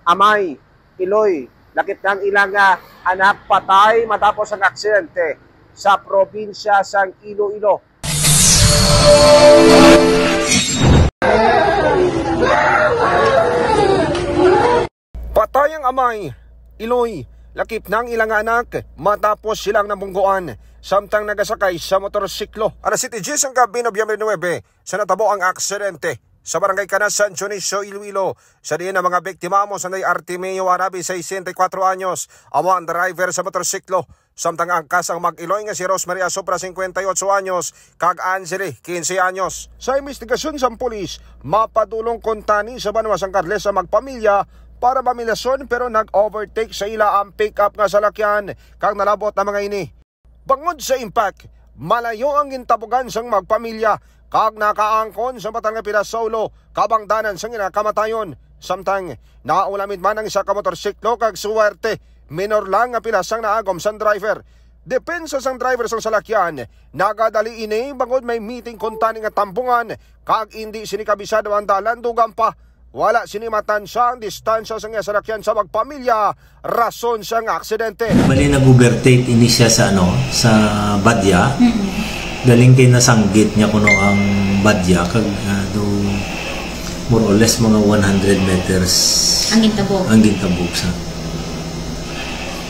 Amay, Iloy, lakip ng ilang anak patay matapos ang aksidente sa probinsya sang Iloilo. Patay ang amay, Iloy, lakip ng ilang anak matapos silang nabungguan samtang nagasakay sa motorsiklo. Alas 7:10 ang gabi, Nobyembre 9, sa natabo ang aksidente sa barangay Canas, San Dionisio, Iloilo. Sa diyan ang mga biktima mo sa Artimeo Arabi, 64 anyos, amo ang driver sa motorsiklo. Samtang ang kasang mag-Iloy nga si Rosmaria Sobra, 58 anyos, kag Angeli, 15 anyos. Sa investigasyon sa pulis, mapadulong kontani sa Banwa San Carles sa magpamilya para mamilasyon pero nag-overtake sa ila ang pick-up nga salakyan kag nalabot na mga ini. Bangod sa impact, malayo ang gintabugan sang magpamilya kag nakaangkon sa matang nga pinasaulo kabangdanan sang inakamatayon. Samtang naulamid man ang isa ka motorsiklo kag suwerte, minor lang nga pilasang naagom sang driver. Depensa sang driver sang salakyan, nagadali ini bangod may meeting kontani nga tambungan kag hindi sinikabisado ang dalan dugang pa. Wala sinimatan siya ang distansya sa salakyan sa magpamilya, rason sa aksidente. Bali nag-overtake ini siya sa sa badya. Galing kay nasanggit niya kuno ang badya kag do more or less mga 100 meters ang gintabog sa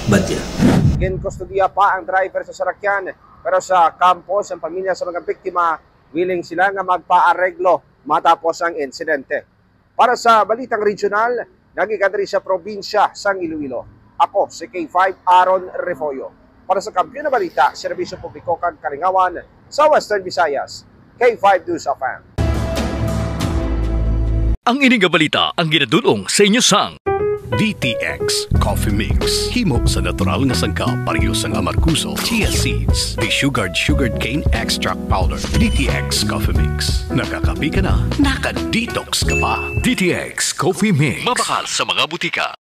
badya. Kustodiya pa ang driver sa salakyan, pero sa campus ang pamilya sa mga biktima willing sila nga magpaareglo matapos ang insidente. Para sa Balitang Regional, nagikadri sa probinsya sang Iloilo. Ako si K5 Aaron Refollo. Para sa Kampiyon na Balita, Serbisyo Publiko kag Kalingawan sa Western Visayas, K5 News of FM. Ang ining balita ang ginadulong sa inyo sang DTX Coffee Mix. Himo sa natural nga sangka pareho sang amarkuso, chia seeds, sugared cane extract powder. DTX Coffee Mix. Nakakapi ka na, naka-detox ka pa. DTX Coffee Mix. Mabakal sa mga butika.